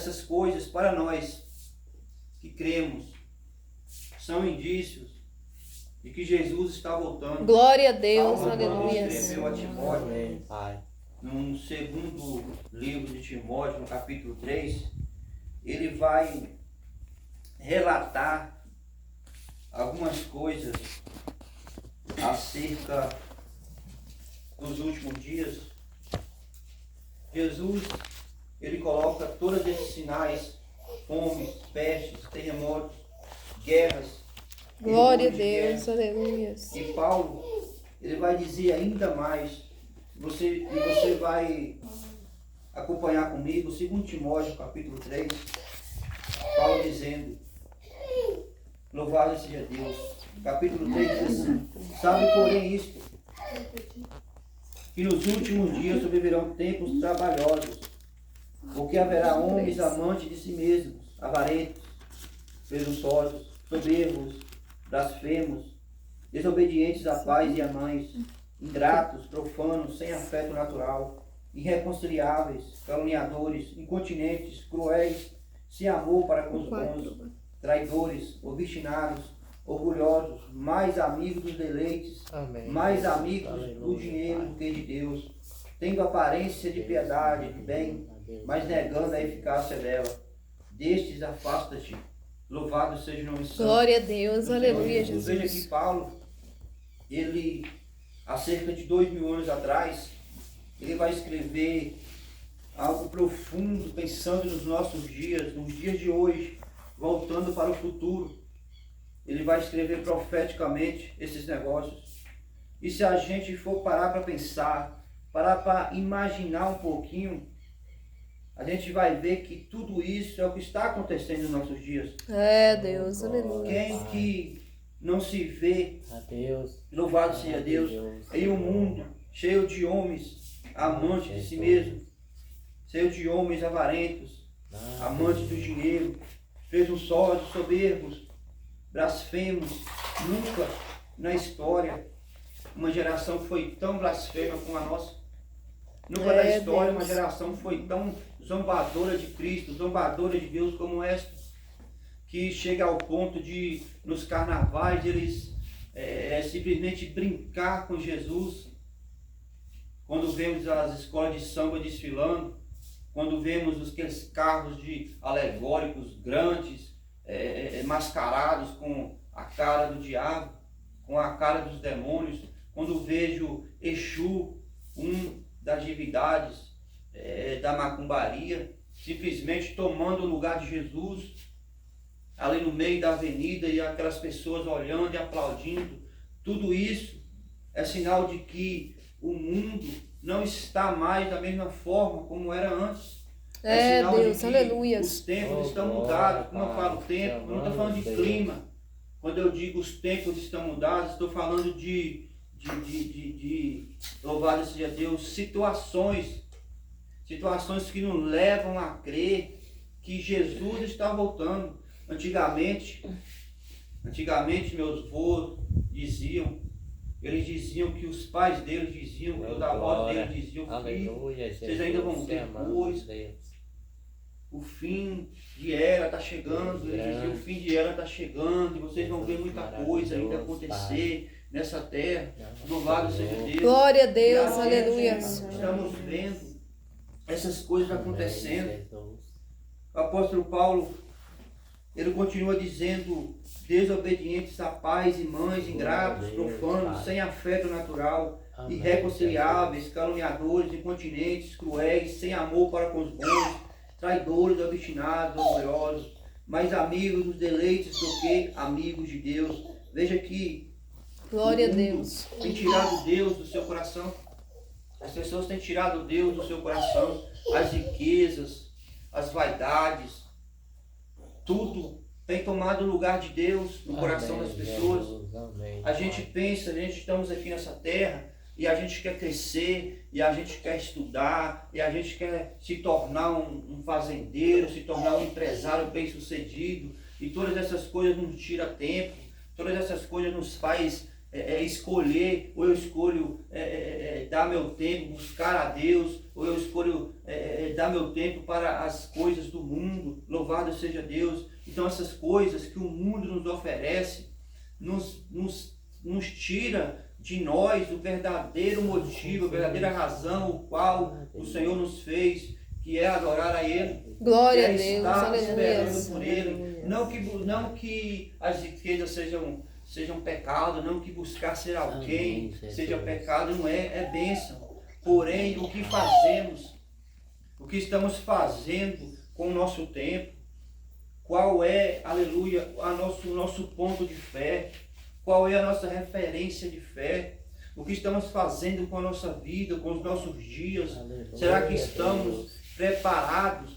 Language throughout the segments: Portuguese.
essas coisas para nós que cremos são indícios de que Jesus está voltando. Glória a Deus, Paulo, aleluia. escreveu a Timóteo, Amém, Pai. no segundo livro de Timóteo, no capítulo 3, ele vai relatar algumas coisas acerca dos últimos dias. Jesus, ele coloca todos esses sinais, fomes, pestes, terremotos, guerras. Glória a Deus, aleluia. E Paulo, ele vai dizer ainda mais, você vai acompanhar comigo, 2 Timóteo, capítulo 3, Paulo dizendo, louvado seja Deus. Capítulo 3 diz assim, sabe porém isto, que nos últimos dias sobrevirão tempos trabalhosos, porque haverá homens amantes de si mesmos, avarentos, presunçosos, soberbos, blasfemos, desobedientes a pais e a mães, ingratos, profanos, sem afeto natural, irreconciliáveis, caluniadores, incontinentes, cruéis, sem amor para com os bons, traidores, obstinados, orgulhosos, mais amigos dos deleites, Amém. mais amigos Aleluia, do dinheiro Pai. do que de Deus, tendo aparência de piedade, de bem, mas negando a eficácia dela. Destes afasta-te. Louvado seja o nome santo. Glória a Deus, aleluia, Jesus. Veja que Jesus. Paulo, ele, há cerca de 2000 anos atrás, ele vai escrever algo profundo, pensando nos nossos dias, nos dias de hoje, voltando para o futuro. Ele vai escrever profeticamente esses negócios. E se a gente for parar para pensar, parar para imaginar um pouquinho, a gente vai ver que tudo isso é o que está acontecendo nos nossos dias. É, Deus, aleluia. Quem que não se vê, A Deus. louvado seja Deus, em um mundo cheio de homens amantes de si mesmos, cheio de homens avarentos, amantes do dinheiro, presunçosos, soberbos, blasfemos. Nunca na história uma geração foi tão blasfema como a nossa. Nunca na história uma geração foi tão zombadora de Cristo, zombadora de Deus como esta, que chega ao ponto de, nos carnavais, eles simplesmente brincar com Jesus. Quando vemos as escolas de samba desfilando, quando vemos aqueles carros alegóricos grandes, mascarados com a cara do diabo, com a cara dos demônios, quando vejo Exu, das divindades da macumbaria, simplesmente tomando o lugar de Jesus, ali no meio da avenida, e aquelas pessoas olhando e aplaudindo, tudo isso é sinal de que o mundo não está mais da mesma forma como era antes. É, sinal Deus, de que aleluia. os tempos estão mudados. Como eu falo tempo, eu não estou falando de clima. Quando eu digo os tempos estão mudados, estou falando de louvado seja Deus, situações que nos levam a crer que Jesus está voltando. Antigamente meus avós eles diziam que os pais deles diziam, que os avós deles diziam que vocês ainda vão ter coisa. O fim de era está chegando, eles diziam, o fim de era está chegando, e vocês vão ver muita coisa ainda acontecer nessa terra. Louvado seja Deus. Glória a Deus, E aleluia. estamos vendo essas coisas acontecendo. O apóstolo Paulo, ele continua dizendo, desobedientes a pais e mães, ingratos, profanos, sem afeto natural, irreconciliáveis, caluniadores, incontinentes, cruéis, sem amor para com os bons, traidores, obstinados, orgulhosos, mais amigos dos deleites do que amigos de Deus. Veja que Glória a Deus. Tem tirado Deus do seu coração. As pessoas têm tirado Deus do seu coração. As riquezas, as vaidades, tudo tem tomado o lugar de Deus no coração das pessoas. A gente pensa, estamos aqui nessa terra e a gente quer crescer, e a gente quer estudar, e a gente quer se tornar um fazendeiro, se tornar um empresário bem-sucedido, e todas essas coisas nos tiram tempo, todas essas coisas nos faz escolher, ou eu escolho dar meu tempo, buscar a Deus, ou eu escolho dar meu tempo para as coisas do mundo. Louvado seja Deus. Então essas coisas que o mundo nos oferece nos tira de nós o verdadeiro motivo, a verdadeira razão o qual o Senhor nos fez, que é adorar a Ele. Glória a É Deus, estar aleluia. esperando por Ele. Não que as riquezas sejam pecado, não que buscar ser alguém seja pecado, não é bênção. Porém, o que fazemos, o que estamos fazendo com o nosso tempo, qual é, aleluia, o nosso ponto de fé, qual é a nossa referência de fé, o que estamos fazendo com a nossa vida, com os nossos dias. Aleluia. Será que estamos preparados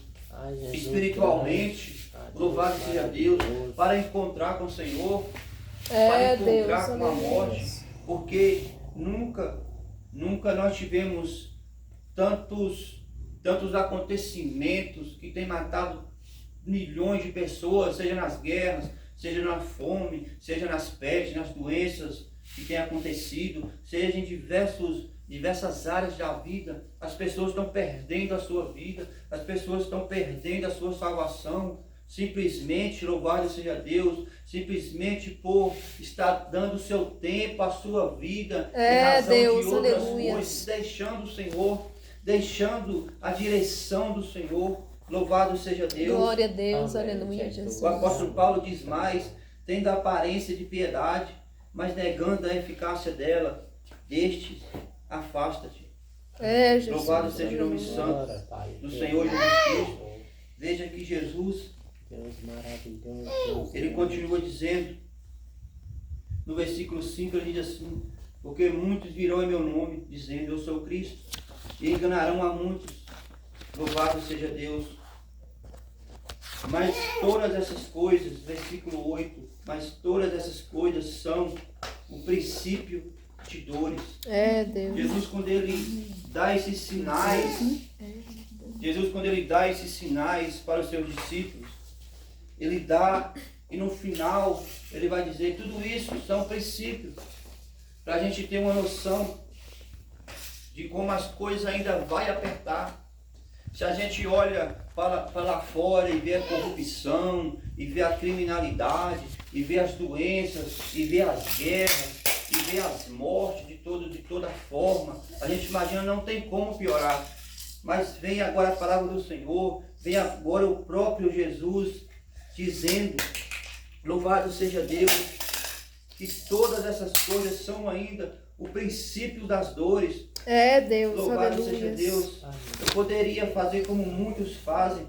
espiritualmente, louvado seja Deus, para encontrar com o Senhor, para encontrar com a morte? Porque nunca nós tivemos tantos acontecimentos que têm matado milhões de pessoas, seja nas guerras, seja na fome, seja nas pestes, nas doenças que têm acontecido, seja em diversas áreas da vida. As pessoas estão perdendo a sua vida, as pessoas estão perdendo a sua salvação, simplesmente, louvado seja Deus, simplesmente por estar dando o seu tempo, a sua vida, em razão Deus, de outras aleluia. coisas, deixando o Senhor, deixando a direção do Senhor. Louvado seja Deus. Glória a Deus, Amém. aleluia, Jesus. O apóstolo Paulo diz mais: tendo a aparência de piedade, mas negando a eficácia dela, destes, afasta-te. Jesus. Louvado seja o nome santo Glória, Pai. do Senhor Jesus Cristo. Veja que Jesus, Deus maravilhoso. ele continua dizendo, no versículo 5, ele diz assim: porque muitos virão em meu nome, dizendo, eu sou Cristo, e enganarão a muitos. Louvado seja Deus. Mas todas essas coisas, versículo 8, mas todas essas coisas são o princípio de dores. Deus. Jesus, quando ele dá esses sinais, para os seus discípulos, ele dá, e no final ele vai dizer, tudo isso são princípios, para a gente ter uma noção de como as coisas ainda vai apertar. Se a gente olha para lá fora e vê a corrupção, e vê a criminalidade, e vê as doenças, e vê as guerras, e vê as mortes de toda forma, a gente imagina não tem como piorar. Mas vem agora a palavra do Senhor, vem agora o próprio Jesus dizendo, louvado seja Deus, que todas essas coisas são ainda o princípio das dores. Deus, Louvado aleluia. seja Deus. Eu poderia fazer como muitos fazem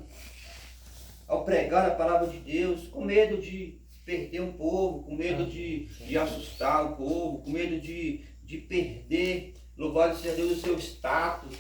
ao pregar a palavra de Deus, com medo de perder um povo, com medo de assustar o povo, com medo de perder, louvado seja Deus, o seu status,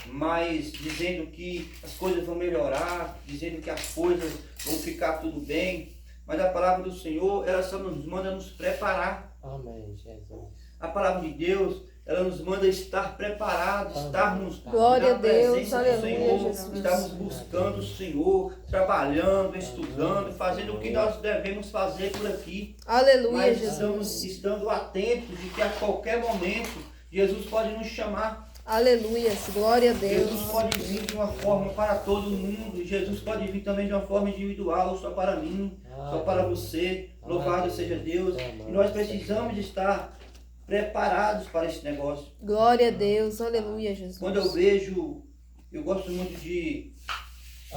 mas dizendo que as coisas vão melhorar, dizendo que as coisas vão ficar tudo bem. Mas a palavra do Senhor, ela só nos manda nos preparar. Amém, Jesus. A palavra de Deus, ela nos manda estar preparados, estarmos Glória na a Deus, presença do aleluia, Senhor, Jesus. estarmos buscando o Senhor, trabalhando, estudando, fazendo o que nós devemos fazer por aqui. Aleluia, Mas Jesus. estando atentos de que a qualquer momento Jesus pode nos chamar. Aleluia, glória a Deus. Jesus pode vir de uma forma para todo mundo. Jesus pode vir também de uma forma individual, só para mim, só para você. Louvado seja Deus. E nós precisamos estar preparados para esse negócio. Glória a Deus, aleluia, Jesus. Quando eu vejo, eu gosto muito de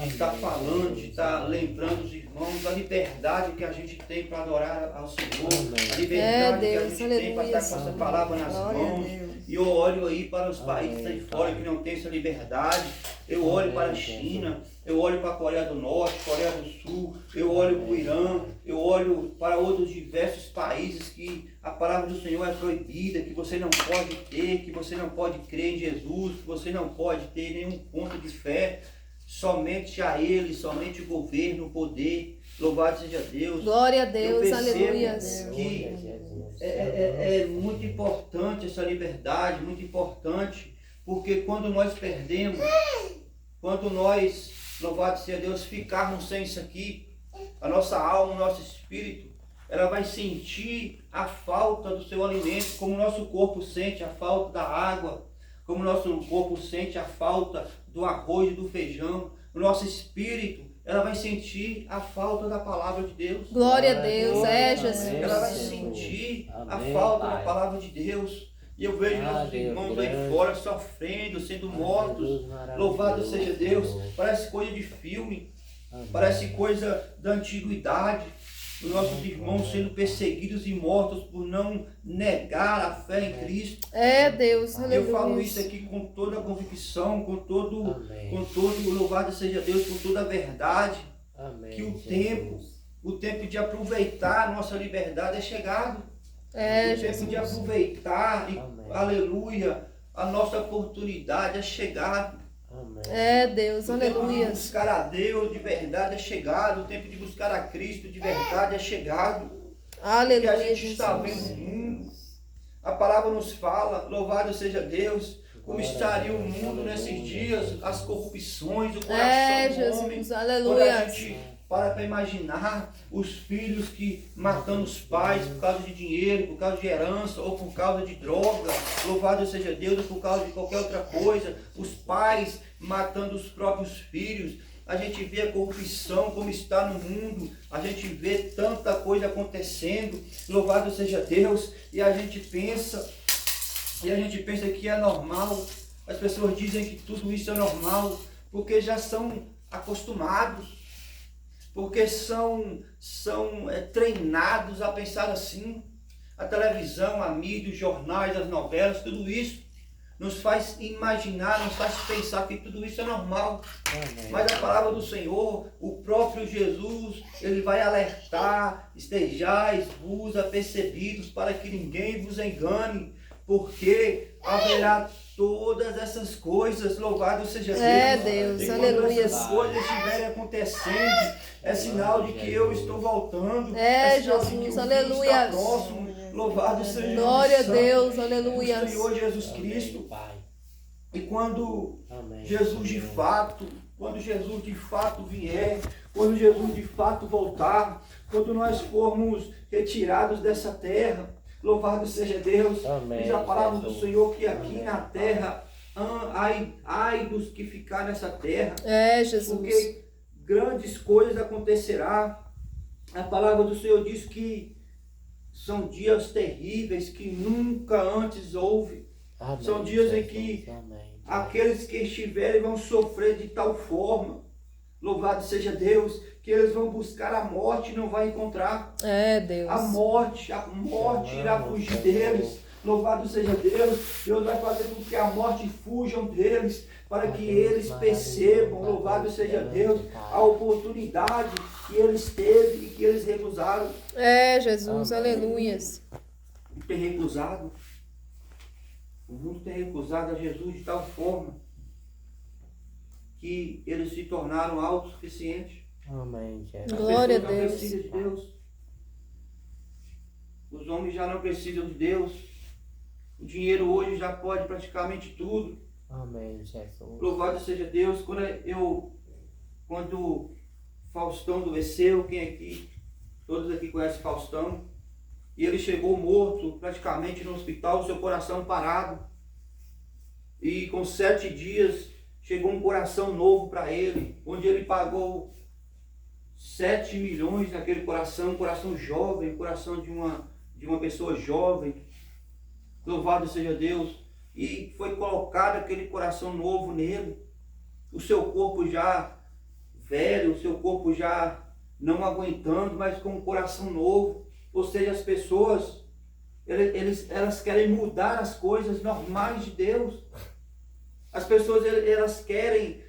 estar falando, de estar lembrando os irmãos da liberdade que a gente tem para adorar ao Senhor, a liberdade que a Deus, gente tem para aleluia, estar com essa palavra nas Glória a mãos. Deus. E eu olho aí para os países aí fora que não tem essa liberdade. Eu olho para a China, eu olho para a Coreia do Norte, Coreia do Sul, eu olho para o Irã, eu olho para outros diversos países que a palavra do Senhor é proibida, que você não pode ter, que você não pode crer em Jesus, que você não pode ter nenhum ponto de fé. Somente a Ele, somente o governo, o poder. Louvado seja Deus. Glória a Deus, Eu percebo aleluia. que é muito importante essa liberdade, muito importante, porque quando nós perdemos, quando nós, louvado seja Deus, ficarmos sem isso aqui, a nossa alma, o nosso espírito, ela vai sentir a falta do seu alimento, como o nosso corpo sente a falta da água, como o nosso corpo sente a falta do arroz e do feijão. O nosso espírito, ela vai sentir a falta da palavra de Deus. Glória a Deus, Jesus. Ela vai sentir a Amém, falta Pai. da palavra de Deus. E eu vejo nossos Deus irmãos grande. aí fora sofrendo, sendo mortos. Jesus maravilhoso. Louvado seja Deus. Parece coisa de filme. Amém. Parece coisa da antiguidade. Os nossos irmãos sendo perseguidos e mortos por não negar a fé em Cristo. É, Deus, E eu falo aleluia. isso aqui com toda a convicção, com todo, Amém. louvado seja Deus, com toda a verdade. Amém, Que o Jesus. tempo de aproveitar a nossa liberdade é chegado. É, O tempo de Jesus. aproveitar, e, Amém. aleluia, a nossa oportunidade é chegado. Amém. É, Deus, O tempo de aleluia. buscar a Deus de verdade é chegado. O tempo de buscar a Cristo de verdade é chegado. Porque a Aleluia, gente está vendo Jesus. o mundo. A palavra nos fala, louvado seja Deus, como estaria o mundo nesses dias, as corrupções, o coração É, do homem. Jesus, Quando a aleluia. gente para imaginar os filhos que matando os pais por causa de dinheiro, por causa de herança ou por causa de droga, louvado seja Deus, ou por causa de qualquer outra coisa, os pais matando os próprios filhos. A gente vê a corrupção como está no mundo, a gente vê tanta coisa acontecendo, louvado seja Deus, e a gente pensa que é normal. As pessoas dizem que tudo isso é normal, porque já são acostumados, porque são treinados a pensar assim. A televisão, a mídia, os jornais, as novelas, tudo isso nos faz imaginar, nos faz pensar que tudo isso é normal. Amém. Mas a palavra do Senhor, o próprio Jesus, ele vai alertar: estejais vos apercebidos para que ninguém vos engane, porque haverá todas essas coisas, louvado seja Deus. É, Deus, E quando aleluia. essas coisas estiverem acontecendo, é sinal de que eu estou voltando. É, sinal de que Jesus, o fim aleluia. está próximo. Louvado seja Glória a Santo, Deus, aleluia. o Senhor Jesus Amém, Cristo. Pai. E quando Amém. Jesus de fato vier, quando Jesus de fato voltar, quando nós formos retirados dessa terra, louvado seja Deus. Amém, Diz a palavra do Jesus. Senhor que aqui Amém. na terra, ai dos que ficar nessa terra, É, Jesus. porque grandes coisas acontecerá. A palavra do Senhor diz que são dias terríveis que nunca antes houve. Amém, São dias em Jesus. que Amém. aqueles que estiverem vão sofrer de tal forma, louvado seja Deus, que eles vão buscar a morte e não vai encontrar. É, Deus. A morte irá fugir deles. Louvado seja Deus. Deus vai fazer com que a morte fujam deles, para que eles percebam, louvado seja Deus, a oportunidade que eles teve e que eles recusaram. É, Jesus, Amém. aleluia. Ter recusado. O mundo tem recusado a Jesus de tal forma que eles se tornaram autossuficientes. Amém, Jesus. As Glória a pessoas não Deus. precisam de Deus. Os homens já não precisam de Deus. O dinheiro hoje já pode praticamente tudo. Amém, Jesus. Louvado seja Deus. Quando Faustão adoeceu, todos aqui conhecem Faustão, e ele chegou morto praticamente no hospital, seu coração parado. E com 7 dias chegou um coração novo para ele, onde ele pagou 7 milhões naquele coração, um coração jovem, um coração de uma pessoa jovem. Louvado seja Deus. E foi colocado aquele coração novo nele. O seu corpo já velho, o seu corpo já não aguentando, mas com um coração novo. Ou seja, as pessoas, elas querem mudar as coisas normais de Deus. As pessoas, elas querem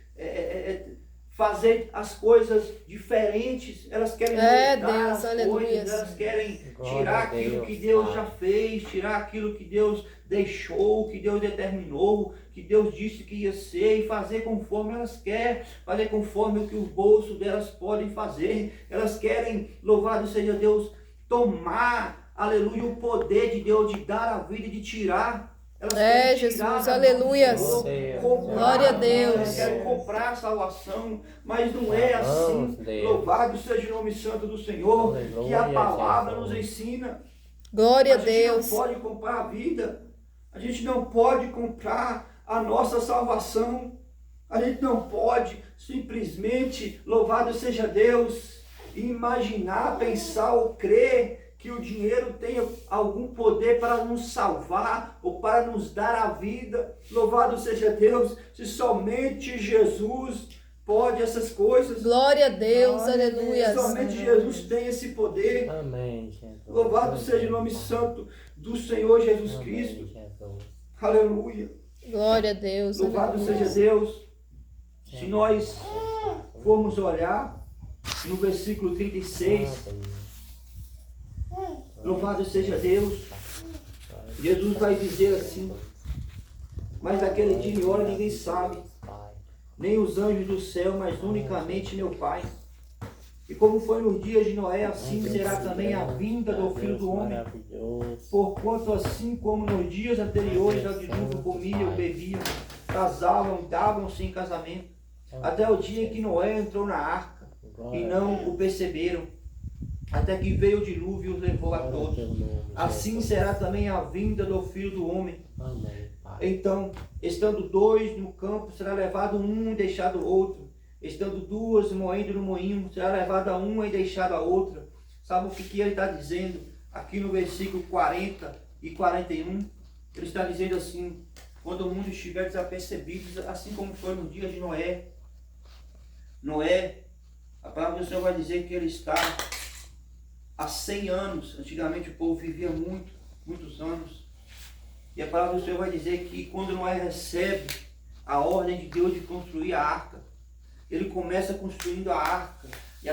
fazer as coisas diferentes, elas querem mudar Deus, as aleluia. coisas, elas querem Glória tirar a aquilo Deus, que Deus Pai. já fez, tirar aquilo que Deus deixou, que Deus determinou, que Deus disse que ia ser, e fazer conforme elas querem, fazer conforme o que os bolsos delas podem fazer. Elas querem, louvado seja Deus, tomar, aleluia, o poder de Deus de dar a vida e de tirar. Elas É, querem tirar Jesus, da mão do aleluia. Senhor, Deus. comprar, Glória a Deus. elas querem comprar a salvação, mas não é Vamos, assim. Deus. Louvado Louvado seja o nome santo do Senhor, que a Aleluia, palavra Jesus. nos ensina. Glória a A gente Deus. não pode comprar a vida. A gente não pode comprar a nossa salvação. A gente não pode simplesmente, louvado seja Deus, imaginar, pensar ou crer que o dinheiro tenha algum poder para nos salvar ou para nos dar a vida. Louvado seja Deus, se somente Jesus pode essas coisas. Glória a Deus. Glória a Aleluia. Deus. Somente Jesus tem esse poder. Amém, Jesus. Louvado Amém, seja o nome Pai. santo do Senhor Jesus Amém, Cristo. Jesus. Aleluia. Glória a Deus. Louvado Aleluia. seja Deus. Se nós formos olhar no versículo 36, louvado seja Deus, Jesus vai dizer assim: mas daquele dia e hora ninguém sabe, nem os anjos do céu, mas unicamente meu Pai. E como foi nos dias de Noé, assim será também a vinda do Filho do Homem. Porquanto assim como nos dias anteriores ao dilúvio comiam, bebiam, casavam, davam-se em casamento, até o dia em que Noé entrou na arca, e não o perceberam, até que veio o dilúvio e os levou a todos. Assim será também a vinda do Filho do Homem. Amém, Pai. Então, estando dois no campo, será levado um e deixado outro. Estando duas moendo no moinho, será levada uma e deixada a outra. Sabe o que ele está dizendo? Aqui no versículo 40 e 41, ele está dizendo assim: quando o mundo estiver desapercebido, assim como foi no dia de Noé. Noé, a palavra do Senhor vai dizer que ele está há 100 anos. Antigamente o povo vivia muitos anos. E a palavra do Senhor vai dizer que quando Noé recebe a ordem de Deus de construir a arca, ele começa construindo a arca. E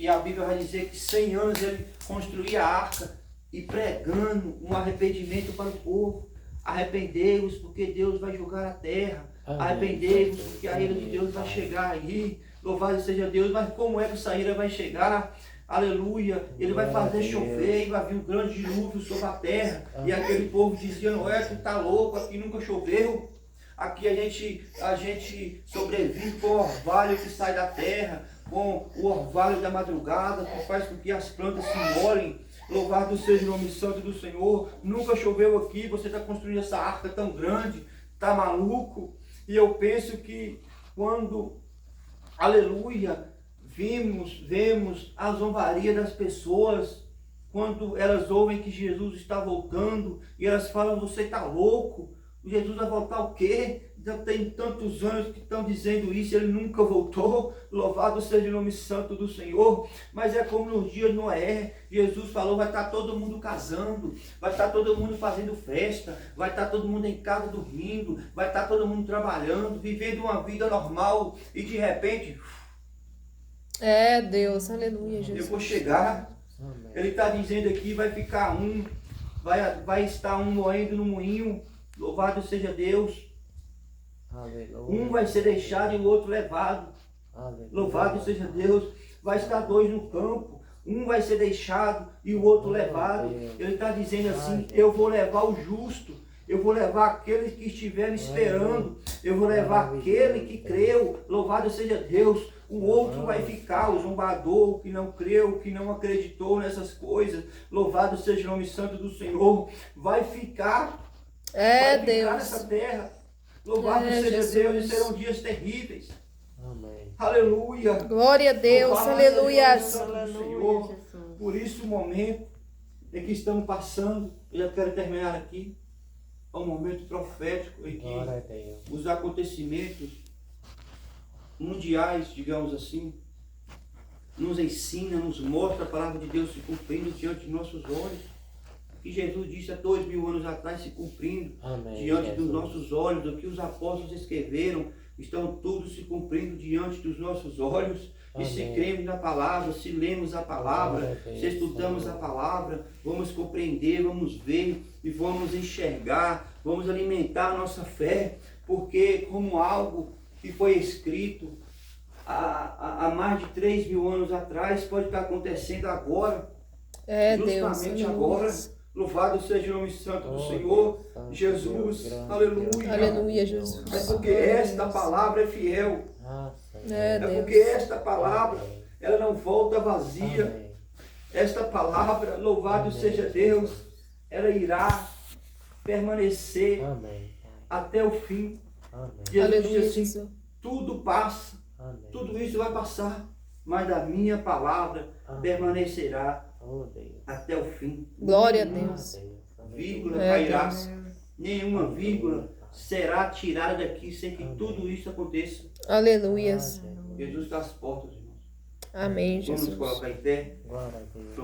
a Bíblia vai dizer que 100 anos ele construía a arca e pregando um arrependimento para o povo. Arrependei-vos porque Deus vai julgar a terra. Arrependei-vos porque a ira de Deus vai chegar aí. Louvado seja Deus. Mas como é que essa ira vai chegar? Aleluia. Ele vai fazer chover e vai vir um grande dilúvio sobre a terra. E aquele povo dizia: Noé, tu tá louco, aqui nunca choveu. Aqui a gente sobrevive com o orvalho que sai da terra, com o orvalho da madrugada, que faz com que as plantas se molhem. Louvado seja o nome santo do Senhor. Nunca choveu aqui, você está construindo essa arca tão grande, está maluco? E eu penso que quando, aleluia, vemos a zombaria das pessoas, quando elas ouvem que Jesus está voltando, e elas falam: você está louco? Jesus vai voltar o quê? Já tem tantos anos que estão dizendo isso, ele nunca voltou. Louvado seja o nome santo do Senhor. Mas é como nos dias de Noé, Jesus falou: vai estar todo mundo casando, vai estar todo mundo fazendo festa, vai estar todo mundo em casa dormindo, vai estar todo mundo trabalhando, vivendo uma vida normal, e de repente, É Deus. Aleluia, eu Jesus. vou chegar. Ele está dizendo aqui: vai ficar vai estar um moendo no moinho. Louvado seja Deus. Aleluia. Um vai ser deixado e o outro levado. Aleluia. Louvado seja Deus. Vai estar dois no campo. Um vai ser deixado e o outro levado. Ele está dizendo assim: eu vou levar o justo. Eu vou levar aquele que estiver me esperando. Eu vou levar aquele que creu. Louvado seja Deus. O outro vai ficar, o zombador, o que não creu, o que não acreditou nessas coisas. Louvado seja o nome santo do Senhor. Vai ficar. É Vai ficar Deus. nessa terra. Louvado É, seja Jesus. Deus, e serão dias terríveis. Amém. Aleluia. Glória a Deus. Louvado seja o nome Aleluia. santo do Aleluia, Senhor. Jesus. Por isso o momento em que estamos passando, eu já quero terminar aqui, é um momento profético em Glória a que Deus. os acontecimentos mundiais, digamos assim, nos ensina, nos mostra a palavra de Deus se cumprindo diante de nossos olhos. Que Jesus disse há 2000 anos atrás se cumprindo Amém, diante Jesus. dos nossos olhos, do que os apóstolos escreveram, estão tudo se cumprindo diante dos nossos olhos. E se Amém. cremos na palavra, se lemos a palavra, Glória a Deus, se estudamos a palavra, vamos compreender, vamos ver e vamos enxergar, vamos alimentar a nossa fé, porque como algo que foi escrito há mais de 3.000 anos atrás, pode estar acontecendo agora, É Deus. justamente Aleluia. agora. Louvado seja o nome santo do Oh, Senhor, Deus Santo, Jesus, Deus grande, aleluia. Deus Aleluia, grande, Jesus. É porque esta palavra é fiel. Ah, Senhor. É É Deus. porque esta palavra ela não volta vazia. Amém. Esta palavra, louvado Amém, seja Deus, ela irá permanecer Amém. até o fim. Amém. Jesus Aleluia, disse assim, Jesus. tudo passa, Amém. tudo isso vai passar, mas a minha palavra Amém. permanecerá Oh, Deus. até o fim. Glória a Ah, Deus. Vírgula É, cairá, Deus. nenhuma vírgula será tirada daqui sem que tudo isso aconteça. Aleluia. Jesus está às portas, irmãos. Amém, Vamos nos Jesus. colocar em pé. Glória a Deus.